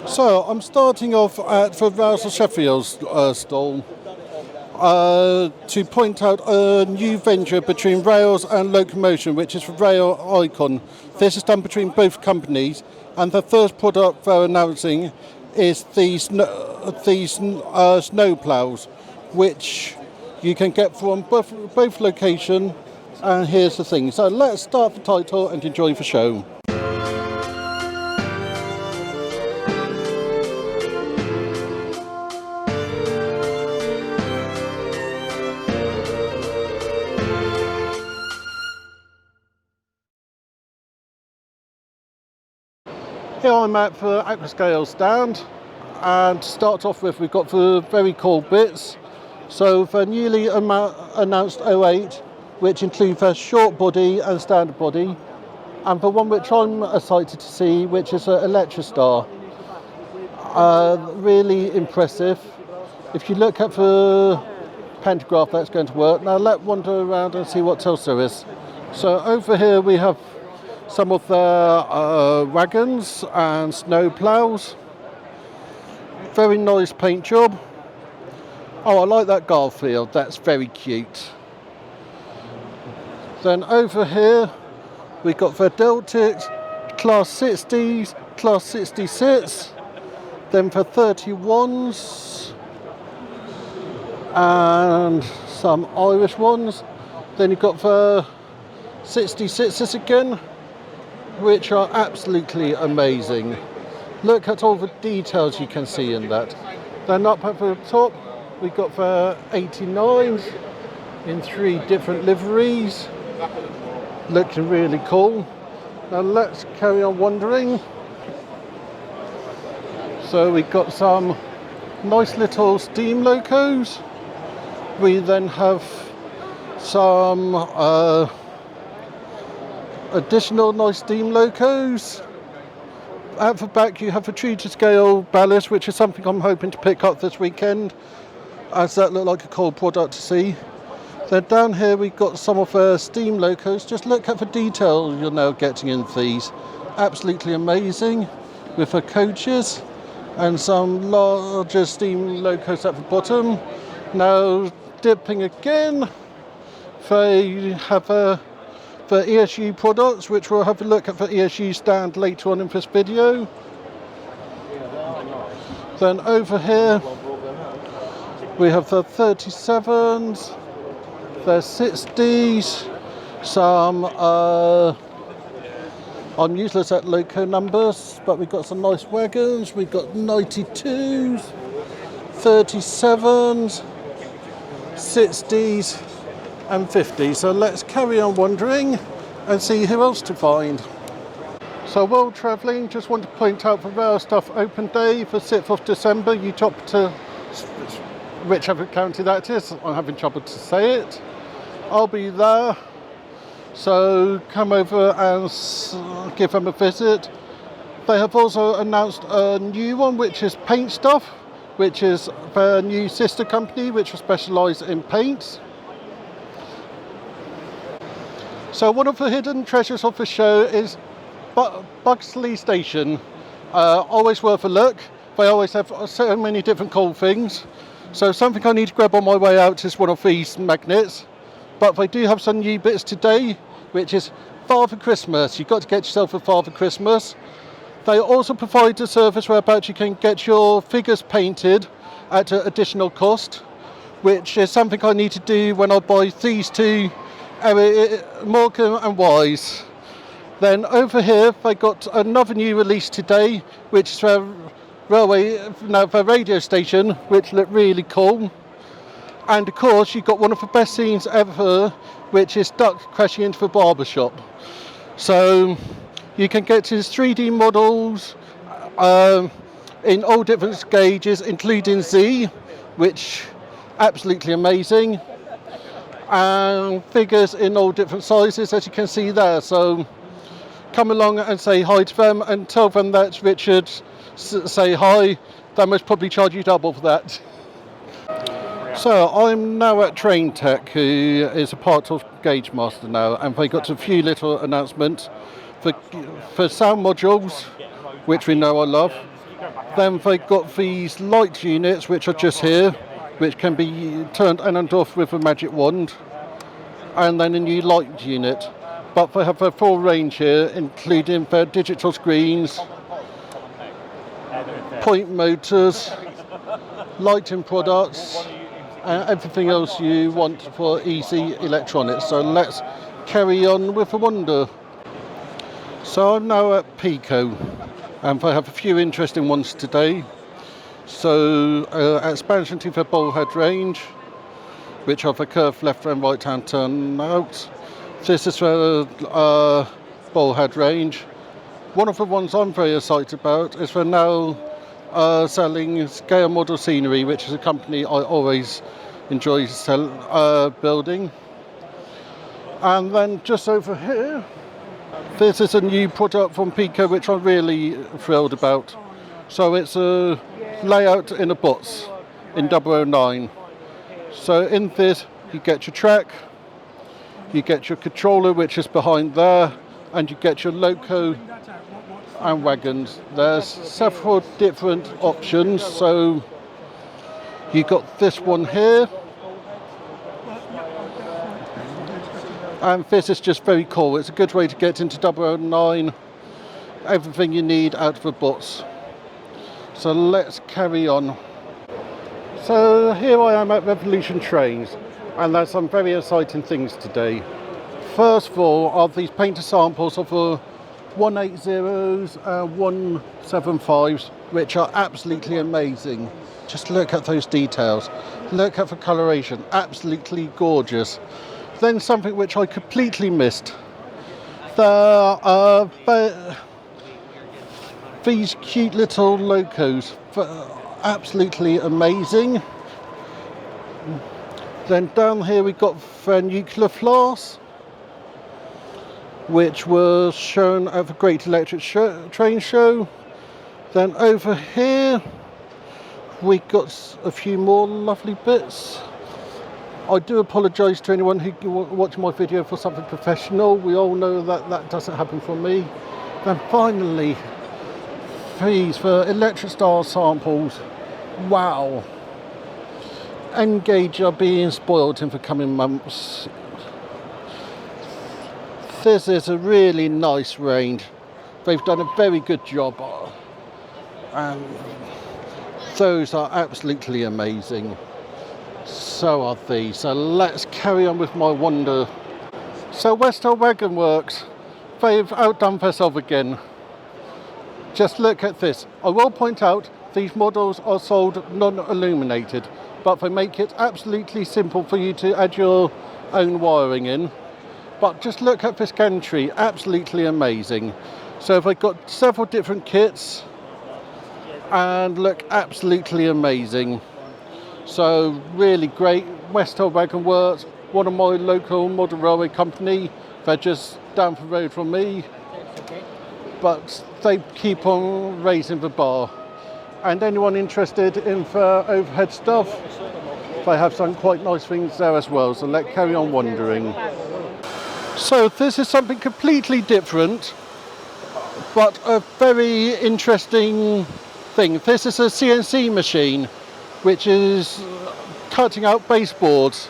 So I'm starting off at the Railstuff Sheffield's stall to point out a new venture between rails and locomotion, which is the Rail Icon. This is done between both companies, and the first product they're announcing is these snow plows, which you can get from both locations. And here's the thing. So let's start the title and enjoy the show. Here I'm at the Accurascale stand, and to start off with, we've got the very cool bits. So the newly announced 08, which includes a short body and standard body, and the one which I'm excited to see, which is an Accurascale. Really impressive. If you look at the pantograph, that's going to work. Now let's wander around and see what else there is. So over here we have some of the wagons and snow plows. Very nice paint job. Oh, I like that Garfield, that's very cute. Then over here we've got the Deltics, Class 60s, Class 66, then for 31s, and some Irish ones. Then you've got the 66s again, which are absolutely amazing. Look at all the details you can see in that. Then up at the top, we've got the 89s in 3 different liveries. Looking really cool. Now let's carry on wandering. So we've got some nice little steam locos. We then have some additional nice steam locos. At the back you have a Accurascale ballast, which is something I'm hoping to pick up this weekend, as that looked like a cool product to see. Then down here we've got some of the steam locos. Just look at the detail you're now getting in these. Absolutely amazing, with the coaches and some larger steam locos at the bottom. Now dipping again, they have the ESU products, which we'll have a look at the ESU stand later on in this video. Then over here we have the 37s, the 60s, some I'm useless at loco numbers, but we've got some nice wagons. We've got 92s, 37s, 60s and 50s. So let's carry on wandering and see who else to find. So while travelling, just want to point out the Railstuff open day for 6th of December. You top to whichever county that is. I'm having trouble to say it. I'll be there. So come over and give them a visit. They have also announced a new one, which is Paint Stuff, which is their new sister company, which will specialise in paints. So one of the hidden treasures of the show is Buggleskelly Station. Always worth a look. They always have so many different cool things. So something I need to grab on my way out is one of these magnets. But they do have some new bits today, which is Father Christmas. You've got to get yourself a Father Christmas. They also provide a service whereby you can get your figures painted at an additional cost, which is something I need to do when I buy these two, Morecambe and Wise. Then over here they got another new release today, which is the radio station, which looked really cool. And of course you've got one of the best scenes ever, which is duck crashing into the barber shop. So you can get his 3D models in all different gauges, including Z, which absolutely amazing, and figures in all different sizes, as you can see there. So come along and say hi to them and tell them that Richard say hi. They must probably charge you double for that. So I'm now at Train Tech, who is a part of Gauagemaster now, and they got a few little announcements for sound modules, which we know I love. Then they've got these light units which are just here, which can be turned on and off with a magic wand, and then a new light unit. But they have a full range here, including their digital screens, point motors, lighting products, and everything else you want for easy electronics. So let's carry on with the wonder. So I'm now at Peco, and they have a few interesting ones today. So expansion to the ballhead range, which have a curved left and right hand turn out. This is the ballhead range. One of the ones I'm very excited about is they're now selling scale model scenery, which is a company I always enjoy building. And then just over here, this is a new product from Peco which I'm really thrilled about. So it's a layout in a box in 009. So in this you get your track, you get your controller which is behind there, and you get your loco and wagons. There's several different options. So you got this one here, and this is just very cool. It's a good way to get into 009, everything you need out of the box. So let's carry on. So here I am at Revolution Trains, and there's some very exciting things today. First of all are these painter samples of the 180s and 175s, which are absolutely amazing. Just look at those details. Look at the coloration, absolutely gorgeous. Then something which I completely missed. There are these cute little locos, absolutely amazing. Then down here we got the nuclear flask, which was shown at the Great Electric Train Show. Then over here we got a few more lovely bits. I do apologise to anyone who watched my video for something professional. We all know that that doesn't happen for me. Then finally, these for electric star samples. Wow. N-Gauge are being spoiled in the coming months. This is a really nice range. They've done a very good job, and those are absolutely amazing. So are these. So let's carry on with my wonder. So Westall Wagon Works, they've outdone themselves again. Just look at this. I will point out these models are sold non-illuminated, but they make it absolutely simple for you to add your own wiring in. But just look at this gantry, absolutely amazing. So they've got several different kits and look absolutely amazing. So really great. Westall Wagon Works, one of my local model railway company. They're just down the road from me, but they keep on raising the bar. And anyone interested in the overhead stuff, they have some quite nice things there as well. So let's carry on wondering. So this is something completely different, but a very interesting thing. This is a CNC machine, which is cutting out baseboards.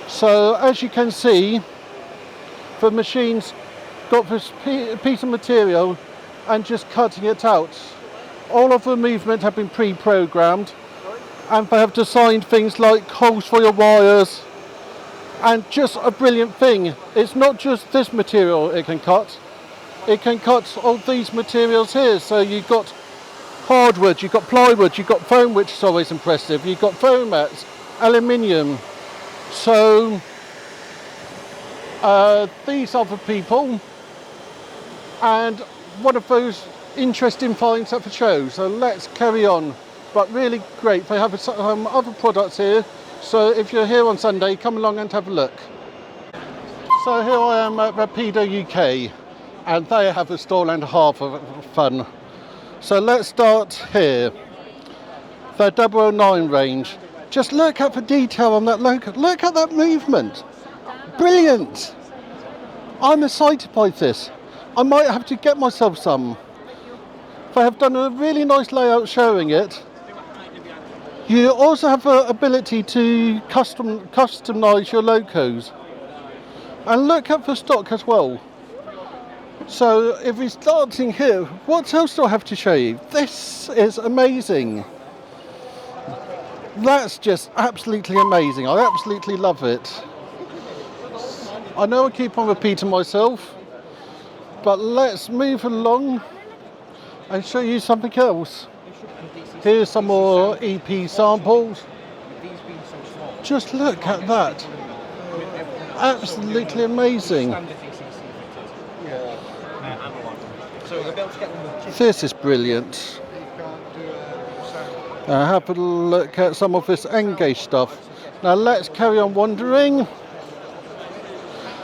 So as you can see, the machine's got this piece of material and just cutting it out. All of the movement have been pre-programmed, and they have designed things like holes for your wires, and just a brilliant thing. It's not just this material it can cut all these materials here. So you've got hardwood, you've got plywood, you've got foam, which is always impressive, you've got foam mats, aluminium. So these are the people, and one of those interesting finds at the show. So let's carry on. But really great. They have some other products here, so if you're here on Sunday, come along and have a look. So here I am at Rapido UK, and they have a stall and a half of fun. So let's start here. The 009 range. Just look at the detail on that logo. Look at that movement. Brilliant. I'm excited by this. I might have to get myself some. They have done a really nice layout showing it. You also have the ability to customize your locos. And look at the stock as well. So if we're starting here, what else do I have to show you? This is amazing. That's just absolutely amazing. I absolutely love it. I know I keep on repeating myself, but let's move along and show you something else. Here's some more EP samples. Just look at that. Absolutely amazing. This is brilliant. Have a look at some of this N-gauge stuff. Now let's carry on wandering.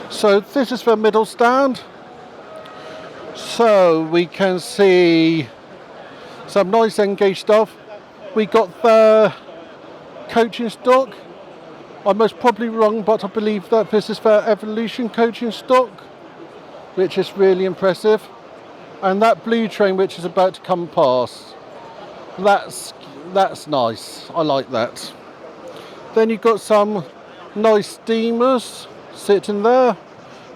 So this is the middle stand. So we can see some nice N-gauge stuff. We got the coaching stock. I'm most probably wrong, but I believe that this is their Evolution coaching stock, which is really impressive. And that blue train which is about to come past, that's nice. I like that. Then you've got some nice steamers sitting there.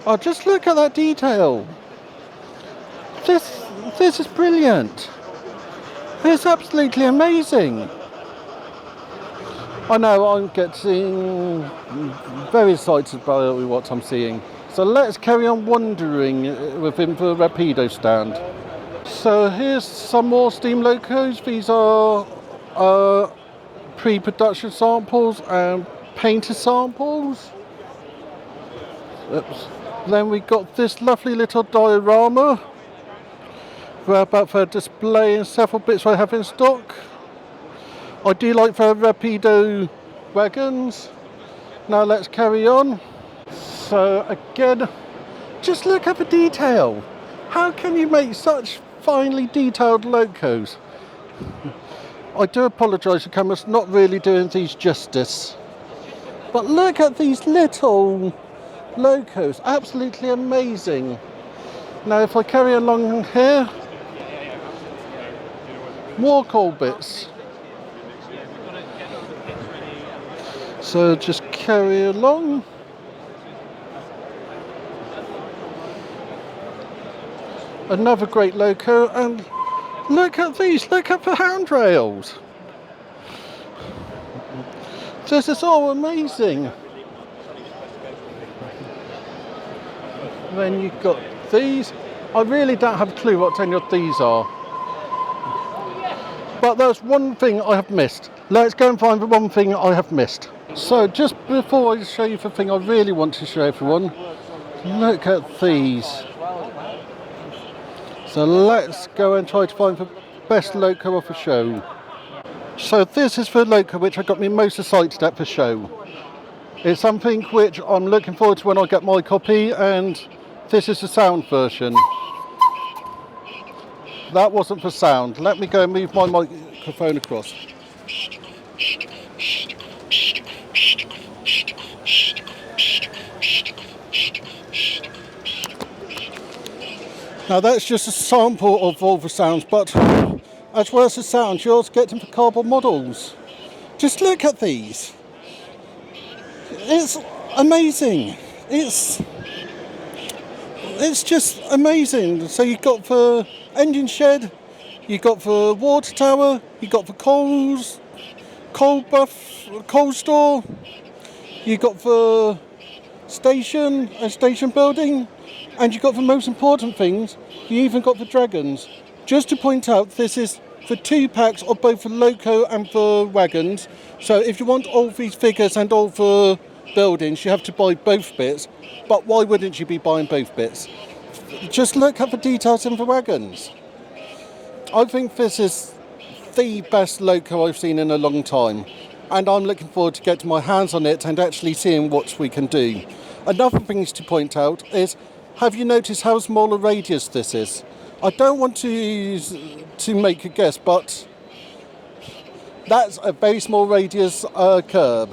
Oh, just look at that detail. This is brilliant. It's absolutely amazing. I know I'm getting very excited by what I'm seeing. So let's carry on wandering within the Rapido stand. So here's some more steam locos. These are pre-production samples and painter samples. Oops. Then we got this lovely little diorama about for display and several bits I have in stock. I do like the Rapido wagons. Now let's carry on. So again, just look at the detail. How can you make such finely detailed locos? I do apologise, the camera's not really doing these justice. But look at these little locos, absolutely amazing. Now if I carry along here, more coal bits. So just carry along. Another great loco, and look at these, look at the handrails. This is all amazing. Then you've got these. I really don't have a clue what any of these are. But there's one thing I have missed. Let's go and find the one thing I have missed. So just before I show you the thing I really want to show everyone, look at these. So let's go and try to find the best loco of the show. So this is the loco which I got me most excited at the show. It's something which I'm looking forward to when I get my copy, and this is the sound version. That wasn't for sound. Let me go and move my microphone across. Now that's just a sample of all the sounds, but as well as the sounds, you also get them for cardboard models. Just look at these. It's amazing. It's just amazing. So you've got the engine shed, you've got the water tower, you've got the coal store, you've got the station and station building, and you've got the most important things, you even got the dragons. Just to point out, this is the 2 packs of both the loco and the wagons. So if you want all these figures and all the buildings, you have to buy both bits. But why wouldn't you be buying both bits? Just look at the details in the wagons. I think this is the best loco I've seen in a long time, and I'm looking forward to getting my hands on it and actually seeing what we can do. Another thing to point out is, have you noticed how small a radius this is? I don't want to make a guess, but that's a very small radius curb.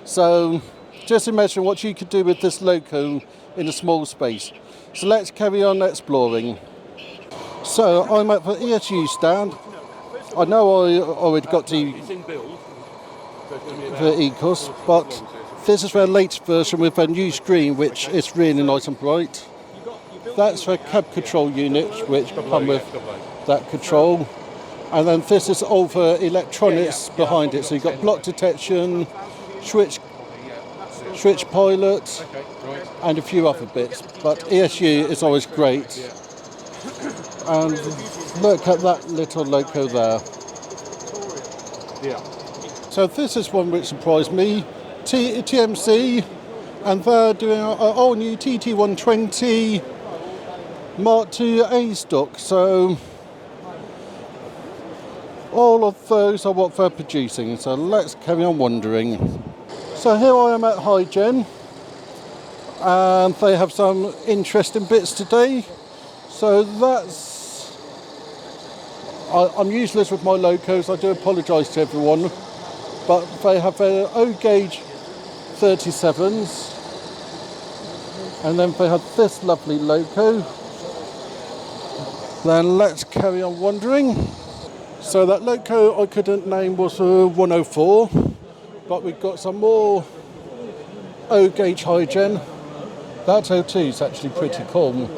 So just imagine what you could do with this loco in a small space. So let's carry on exploring. So I'm at the ESU stand. I know I already got the Ecos, but this is their latest version with a new screen, which is really nice and bright. That's their cab control unit, which come with that control. And then this is all the electronics behind it. So you've got block detection, switch pilot, and a few other bits. But ESU is always great. And look at that little loco there. So this is one which surprised me. TMC, and they're doing an all-new TT120 Mark II A stock. So all of those are what they're producing. So let's carry on wondering. So here I am at Hygen, and they have some interesting bits today. So that's... I'm useless with my locos, I do apologise to everyone. But they have their O gauge 37s, and then they have this lovely loco. Then let's carry on wondering. So that loco I couldn't name was a 104, but we've got some more O gauge Hygen. That O2 is actually pretty cool.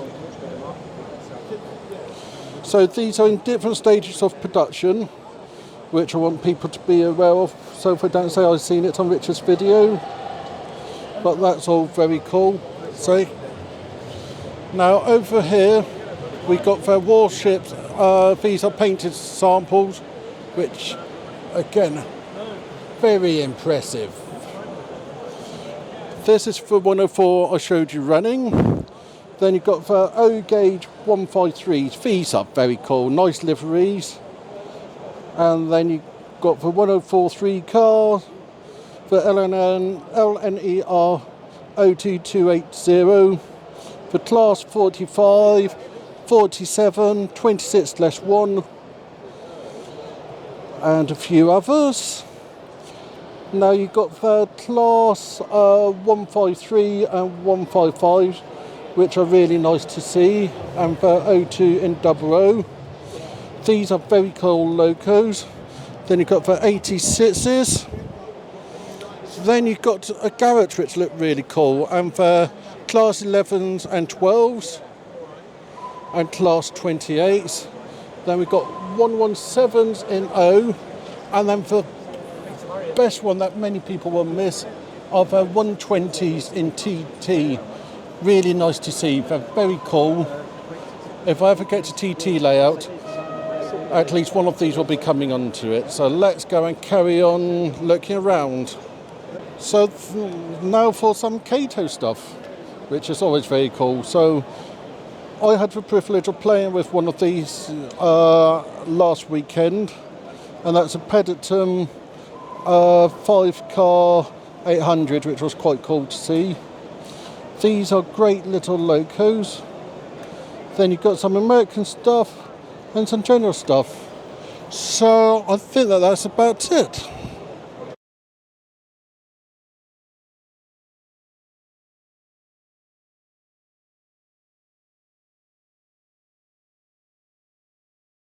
So these are in different stages of production, which I want people to be aware of, so if I don't say I've seen it on Richard's video. But that's all very cool. So now over here we've got their warships. These are painted samples, which again, very impressive. This is the 104 I showed you running. Then you've got the O gauge 153s. These are very cool, nice liveries. And then you've got the 104.3 car, the LNER 02280, the class 45, 47, 26/1, and a few others. Now you've got the class 153 and 155, which are really nice to see, and the 02 in 00. These are very cool locos. Then you've got the 86s. Then you've got a garage which look really cool, and the class 11s and 12s, and class 28s. Then we've got 117s in O, and then the best one that many people will miss are the 120s in TT. Really nice to see. They're very cool. If I ever get to TT layout, at least one of these will be coming onto it. So let's go and carry on looking around. So now for some Kato stuff, which is always very cool. So I had the privilege of playing with one of these last weekend, and that's a Peddington 5-car 800, which was quite cool to see. These are great little locos. Then you've got some American stuff and some general stuff. So I think that's about it.